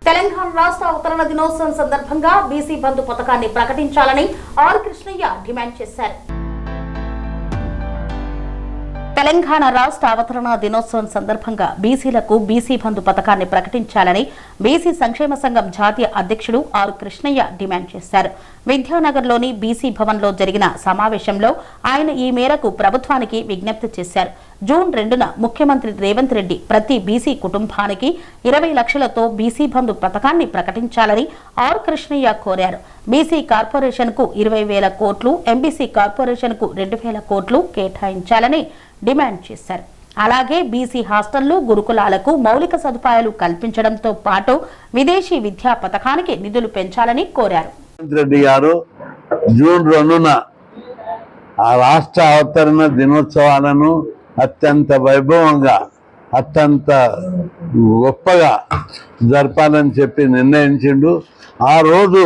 తెలంగాణ రాష్ట్ర అవతరణ దినోత్సవం సందర్భంగా బీసీ బంధు పథకాన్ని ప్రకటించాలని ఆర్ కృష్ణయ్య డిమాండ్ చేశారు. తెలంగాణ రాష్ట్ర అవతరణ దినోత్సవం సందర్భంగా బీసీలకు బీసీ బంధు పథకాన్ని ప్రకటించాలని బీసీ సంక్షేమ సంఘం జాతీయ అధ్యక్షుడు ఆర్ కృష్ణయ్య డిమాండ్ చేశారు. విద్యానగర్లోని బీసీ భవన్లో జరిగిన సమావేశంలో ఆయన ఈ మేరకు ప్రభుత్వానికి విజ్ఞప్తి చేశారు. జూన్ 2న ముఖ్యమంత్రి రేవంత్ రెడ్డి ప్రతి బీసీ కుటుంబానికి 20 లక్షలతో బీసీ బంధు పథకాన్ని ప్రకటించాలని ఆర్ కృష్ణయ్య కోరారు. బీసీ కార్పొరేషన్ కు 20,000 కోట్లు, ఎంబీసీ కార్పొరేషన్ కు 2,000 కోట్లు కేటాయించాలని డిమాండ్ చేశారు. అలాగే బీసీ హాస్టళ్లు, గురుకులాలకు మౌలిక సదుపాయాలు కల్పించడంతో పాటు విదేశీ విద్యా పథకానికి నిధులు పెంచాలని కోరారు. రెడ్డి గారు జూన్ 2న ఆ రాష్ట్ర అవతరణ దినోత్సవాలను అత్యంత వైభవంగా, అత్యంత గొప్పగా జరపాలని చెప్పి నిర్ణయించిండు. ఆ రోజు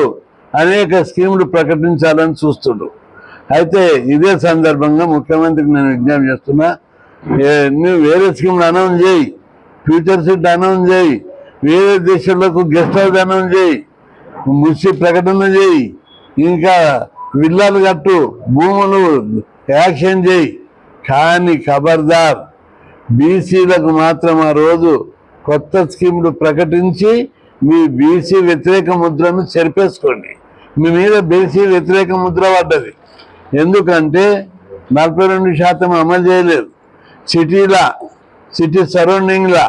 అనేక స్కీములు ప్రకటించాలని చూస్తుండు. అయితే ఇదే సందర్భంగా ముఖ్యమంత్రికి నేను విజ్ఞప్తి చేస్తున్నా, నువ్వు వేరే స్కీమ్లు అనౌన్స్ చేయి, ఫ్యూచర్ సిట్ అనౌన్స్ చేయి, వేరే దేశాలకు గెస్ట్ హౌస్ అనౌన్స్ చేయి, ముసి ప్రకటన చేయి, ఇంకా విల్లాలు కట్టు, భూములు యాక్షన్ చేయి. కానీ ఖబర్దార్ బీసీలకు మాత్రం ఆ రోజు కొత్త స్కీములు ప్రకటించి మీ బీసీ వ్యతిరేక ముద్రను చెరిపేసుకోండి. మీ మీద బీసీ వ్యతిరేక ముద్ర పడ్డది. ఎందుకంటే 42% అమలు చేయలేదు. సిటీ సరౌండింగ్లా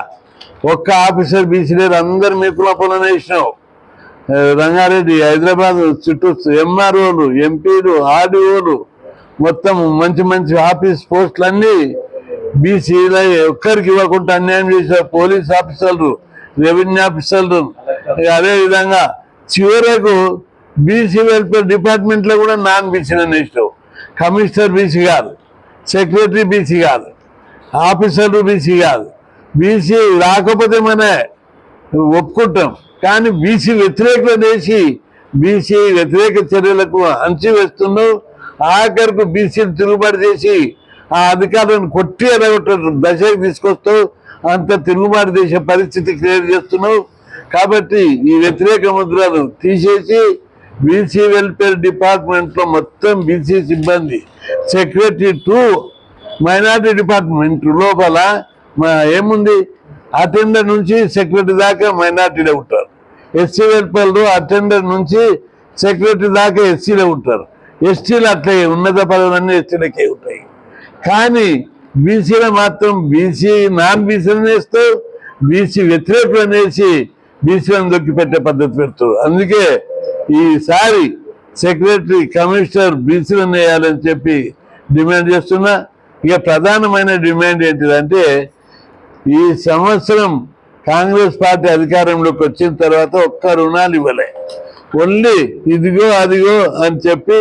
ఒక్క ఆఫీసర్ బీసీ లేరు, అందరు మీ కులపొలం వేసినావు. రంగారెడ్డి, హైదరాబాద్ చుట్టూ ఎంఆర్ఓలు, ఎంపీలు, ఆర్డీఓలు, మొత్తం మంచి మంచి ఆఫీస్ పోస్టులన్నీ బీసీల ఒక్కరికి ఇవ్వకుండా అన్యాయం చేశారు. పోలీస్ ఆఫీసర్లు, రెవెన్యూ ఆఫీసర్లు, అదేవిధంగా చివరకు బీసీ వెల్ఫేర్ డిపార్ట్మెంట్లో కూడా నాన్ బీసీలను వేసినావు. కమిషనర్ బీసీ కాదు, సెక్రటరీ బీసీ కాదు, ఆఫీసర్లు బీసీ కాదు. బీసీ రాకపోతే మన ఒప్పుకుంటాం, కానీ బీసీ వ్యతిరేకత చేసి బీసీ వ్యతిరేక చర్యలకు అంచివేస్తున్నావు. ఆఖరికి బీసీలు తిరుగుబాటు చేసి ఆ అధికారులను కొట్టి ఎరగొట్ట దశకు తీసుకొస్తావు. అంత తిరుగుబాటు చేసే పరిస్థితి క్రియేట్ చేస్తున్నావు. కాబట్టి ఈ వ్యతిరేక ముద్రను తీసేసి బీసీ వెల్ఫేర్ డిపార్ట్మెంట్లో మొత్తం బీసీ సిబ్బంది, సెక్రటరీ టు మైనారిటీ డిపార్ట్మెంట్ లోపల ఏముంది, అటెండర్ నుంచి సెక్రటరీ దాకా మైనారిటీలో ఉంటారు. ఎస్సీ వెల్ఫేర్లో అటెండర్ నుంచి సెక్రటరీ దాకా ఎస్సీలో ఉంటారు. ఎస్టీలు అట్లే ఉన్నత పదవులన్నీ ఎస్టీలకే ఉంటాయి. కానీ బీసీలో మాత్రం బీసీ నాన్ బీసీలను వేస్తూ బీసీ వ్యతిరేకులను వేసి బీసీలను దొక్కిపెట్టే పద్ధతి పెడుతుంది. అందుకే ఈసారి సెక్రటరీ, కమిషనర్ బీసీలను వేయాలని చెప్పి డిమాండ్ చేస్తున్నా. ఇక ప్రధానమైన డిమాండ్ ఏంటిదంటే, ఈ సంవత్సరం కాంగ్రెస్ పార్టీ అధికారంలోకి వచ్చిన తర్వాత ఒక్క రుణాలు ఇవ్వలే. ఓన్లీ ఇదిగో అదిగో అని చెప్పి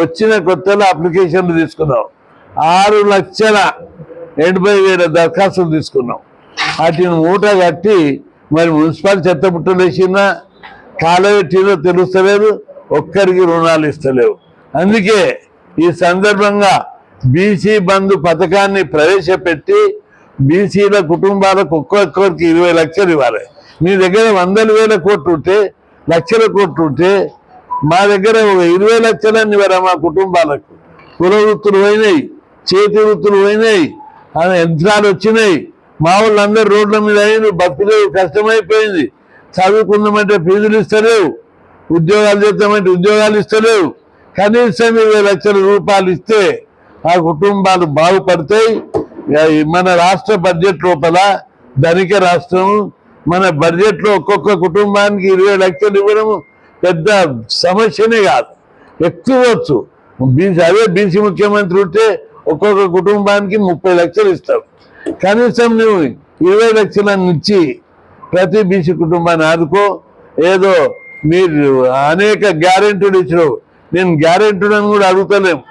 వచ్చిన కొత్తలో అప్లికేషన్లు తీసుకున్నాం. 6,80,000 దరఖాస్తులు తీసుకున్నాం. వాటిని మూట కట్టి మరి మున్సిపల్ చెత్తపుట్టలు వేసినా కాలబెట్టినో తెలుస్తలేదు, ఒక్కరికి రుణాలు ఇస్తలేవు. అందుకే ఈ సందర్భంగా బీసీ బంధు పథకాన్ని ప్రవేశపెట్టి బీసీల కుటుంబాలకు ఒక్కొక్కరికి 20 లక్షలు ఇవ్వాలి. మీ దగ్గర 100,000 కోట్లు ఉంటే, లక్షల కోట్లు ఉంటే, మా దగ్గర 20 లక్షలన్నీ ఇవ్వరా మా కుటుంబాలకు. కుల వృత్తులు పోయినాయి, చేతి వృత్తులు పోయినాయి, యంత్రాలు వచ్చినాయి. మా వాళ్ళందరూ రోడ్ల మీద అయిన బతుకులేవు, కష్టమైపోయింది. చదువుకుందామంటే ఫీజులు ఇస్తలేవు, ఉద్యోగాలు చేద్దామంటే ఉద్యోగాలు ఇస్తలేవు. కనీసం 20 లక్షల రూపాయలు ఇస్తే ఆ కుటుంబాలు బాగుపడతాయి. మన రాష్ట్ర బడ్జెట్ లోపల ధనిక రాష్ట్రం, మన బడ్జెట్లో ఒక్కొక్క కుటుంబానికి 20 లక్షలు ఇవ్వడం పెద్ద సమస్యనే కాదు, ఎక్కువచ్చు. అదే బీసీ ముఖ్యమంత్రి ఉంటే ఒక్కొక్క కుటుంబానికి 30 లక్షలు ఇస్తాం. కనీసం నువ్వు 20 లక్షలను ఇచ్చి ప్రతి బీసీ కుటుంబాన్ని ఆదుకో. ఏదో మీరు అనేక గ్యారెంటీలు ఇచ్చినావు, నేను గ్యారెంటీలను కూడా అడుగుతలేము.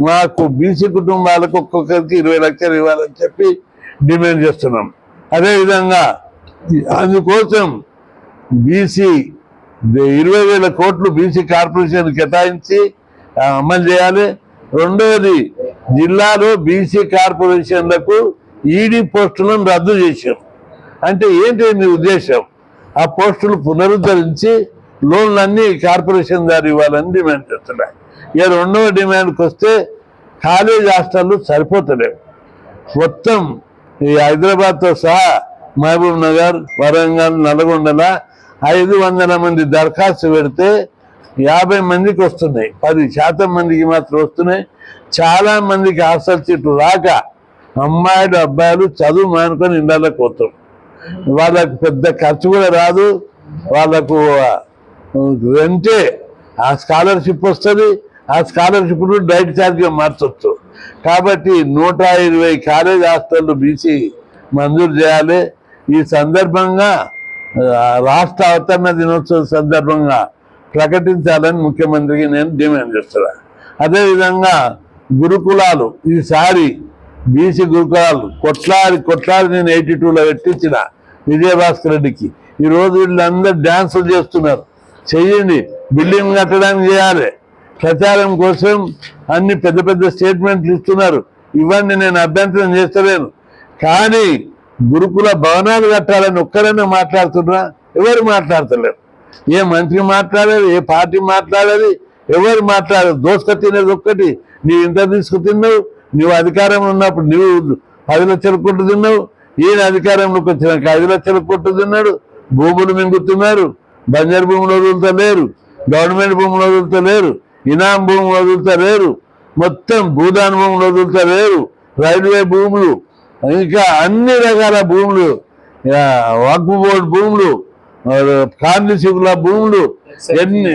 మాకు బీసీ కుటుంబాలకు ఒక్కొక్కరికి 20 లక్షలు ఇవ్వాలని చెప్పి డిమాండ్ చేస్తున్నాం. అదేవిధంగా అందుకోసం బీసీ 20,000 కోట్లు బీసీ కార్పొరేషన్ కేటాయించి అమలు చేయాలి. రెండవది, జిల్లాలో బీసీ కార్పొరేషన్లకు ఈడీ పోస్టులను రద్దు చేశారు. అంటే ఏంటి మీ ఉద్దేశం? ఆ పోస్టులు పునరుద్ధరించి లోన్లన్నీ కార్పొరేషన్ దారి ఇవ్వాలని డిమాండ్ చేస్తున్నాయి. ఇక రెండవ డిమాండ్కి వస్తే కాలేజ్ హాస్టళ్ళు సరిపోతలేవు. మొత్తం ఈ హైదరాబాద్తో సహా మహబూబ్ నగర్, వరంగల్, నల్గొండల 500 మంది దరఖాస్తు పెడితే 50 మందికి వస్తున్నాయి, 10% మందికి మాత్రం వస్తున్నాయి. చాలా మందికి హాస్టల్ సీట్లు రాక అమ్మాయిలు అబ్బాయిలు చదువు మానుకొని ఇళ్ళకి పోతారు. వాళ్ళకు పెద్ద ఖర్చు కూడా రాదు, వాళ్ళకు రెంటే ఆ స్కాలర్షిప్ వస్తుంది. ఆ స్కాలర్షిప్ డైట్ ఛార్జ్గా మార్చవచ్చు. కాబట్టి 120 కాలేజ్ హాస్టళ్ళు బీసీ మంజూరు చేయాలి. ఈ సందర్భంగా రాష్ట్ర అవతరణ దినోత్సవం సందర్భంగా ప్రకటించాలని ముఖ్యమంత్రికి నేను డిమాండ్ చేస్తున్నాను. అదేవిధంగా గురుకులాలు ఈసారి బీసీ గురుకులాలు కొట్లాడి నేను 82లో పెట్టించిన విజయభాస్కర్ రెడ్డికి. ఈరోజు వీళ్ళందరూ డ్యాన్సులు చేస్తున్నారు. చెయ్యండి, బిల్డింగ్ కట్టడానికి చేయాలి. ప్రచారం కోసం అన్ని పెద్ద పెద్ద స్టేట్మెంట్లు ఇస్తున్నారు. ఇవన్నీ నేను అభ్యంతరం చేస్తలేను. కానీ గురుకుల భవనాలు కట్టాలని ఒక్కరైనా మాట్లాడుతున్నా? ఎవరు మాట్లాడతలేరు. ఏ మంత్రి మాట్లాడేది, ఏ పార్టీ మాట్లాడేది, ఎవరు మాట్లాడదు. దోసుక తినేది ఒక్కటి. నీవు ఇంత తీసుకు తిన్నావు, నువ్వు అధికారంలో ఉన్నప్పుడు నువ్వు 10 లక్షల కొట్టు తిన్నావు, ఈయన అధికారంలోకి వచ్చినాక 5 లక్షల కొట్టు తిన్నాడు. భూములు మింగుతున్నారు, బంజరు భూములు వదులుతలేరు, గవర్నమెంట్ భూములు వదులుతలేరు, ఇనాం భూములు వదులుతలేరు, మొత్తం భూదాన్ భూములు వదులుతలేరు, రైల్వే భూములు, ఇంకా అన్ని రకాల భూములు, వక్ఫ్ బోర్డు భూములు, కాంగ్రెస్ భూములు, ఎన్ని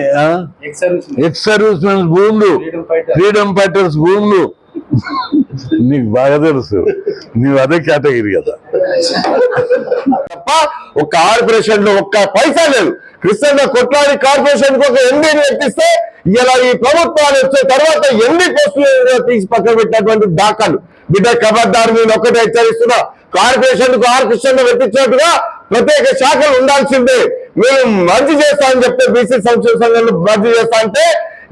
ఎక్స్ సర్వీస్ మెన్స్ భూములు, ఫ్రీడమ్ ఫైటర్స్ భూములు. నీకు బాగా తెలుసు, నీవు అదే కేటగిరీ కదా. తప్ప ఒక కార్పొరేషన్ లో ఒక్క పైసా లేదు. కృష్ణ కొట్లాడి కార్పొరేషన్ కు ఒక ఎండీని ఎక్కిస్తే ఇలా ఈ ప్రభుత్వాలు వచ్చే తర్వాత ఎన్ని పోస్టులు తీసి పక్కన పెట్టినటువంటి దాఖలు. బిడ్డ ఖబర్దారు, నేను ఒక్కటే హెచ్చరిస్తున్నా. కార్పొరేషన్ కు ఆర్ కృష్ణ పెట్టించినట్టుగా ప్రత్యేక శాఖలు ఉండాల్సిందే. మీరు మర్జీ చేస్తా అని చెప్తే బీసీ సంక్షేమ సంఘాలు మర్జీ చేస్తా అంటే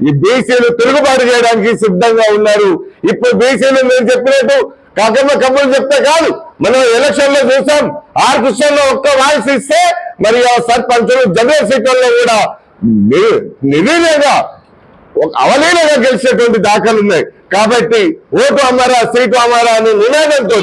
ఈ బీసీలు తిరుగుబాటు చేయడానికి సిద్ధంగా ఉన్నారు. ఇప్పుడు బీసీలు నేను చెప్పినట్టు కాకమ్మ కబుర్లు చెప్తే కాదు. మనం ఎలక్షన్ లో చూసాం, ఆర్ కృష్ణలో ఒక్క వాయిస్ ఇస్తే మరి ఆ సర్పంచులు జనరల్ సీట్లలో కూడా నిర్వీర్యంగా అవలీలంగా గెలిచేటువంటి దాఖలు ఉన్నాయి. కాబట్టి ఓటు అమ్మారా సీటు అమ్మారా అనే నినాదంతో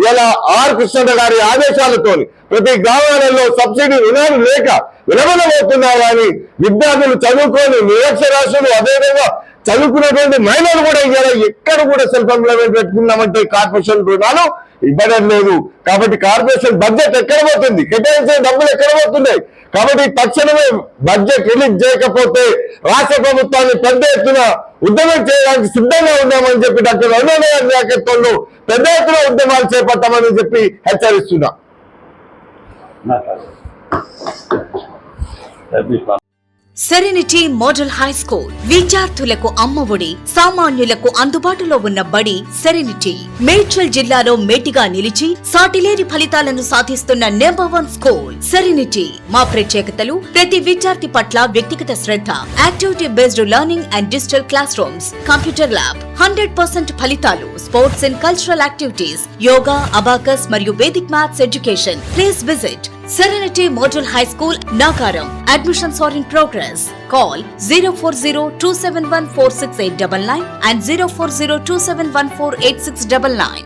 ఇలా ఆర్ కృష్ణ గారి ఆదేశాలతో ప్రతి గ్రామాలలో సబ్సిడీ రుణాలు లేక విలవలమవుతున్నా కానీ విద్యార్థులు చదువుకొని నిరక్షరాస్యులు, అదేవిధంగా చదువుకునేటువంటి మహిళలు కూడా ఇలా ఎక్కడ కూడా సెల్ఫ్ ఎంప్లాయ్మెంట్ పెట్టుకున్నామంటే కార్పొరేషన్ రుణాలు ఇవ్వడం లేదు. కాబట్టి కార్పొరేషన్ బడ్జెట్ ఎక్కడ పోతుంది, కేటాయించిన డబ్బులు ఎక్కడ పోతున్నాయి. కాబట్టి తక్షణమే బడ్జెట్ రిలీజ్ చేయకపోతే రాష్ట్ర ప్రభుత్వాన్ని పెద్ద ఎత్తున ఉద్యమం చేయడానికి సిద్ధంగా ఉన్నామని చెప్పి డాక్టర్ రమణ గారి నాయకత్వంలో పెద్ద ఎత్తున ఉద్యమాలు చేపట్టామని చెప్పి హెచ్చరిస్తున్నా. సెరెనిటీ మోడల్ హై స్కూల్ విద్యార్థులకు అమ్మఒడి, సామాన్యులకు అందుబాటులో ఉన్న బడి సెరెనిటీ. మేడ్చల్ జిల్లాలో మేటిగా నిలిచి సాటిలేని ఫలితాలను సాధిస్తున్న #1 స్కూల్ సెరెనిటీ. మా ప్రత్యేకతలు ప్రతి విద్యార్థి పట్ల వ్యక్తిగత శ్రద్ధ, activity based learning and digital classrooms, computer lab, 100% ఫలితాలు, sports and cultural activities, yoga, abacus మరియు Vedic maths education. Please visit Serenity Model High School, Nagaram. Admissions are in progress. Call 040-271-46899 and 040-271-48699.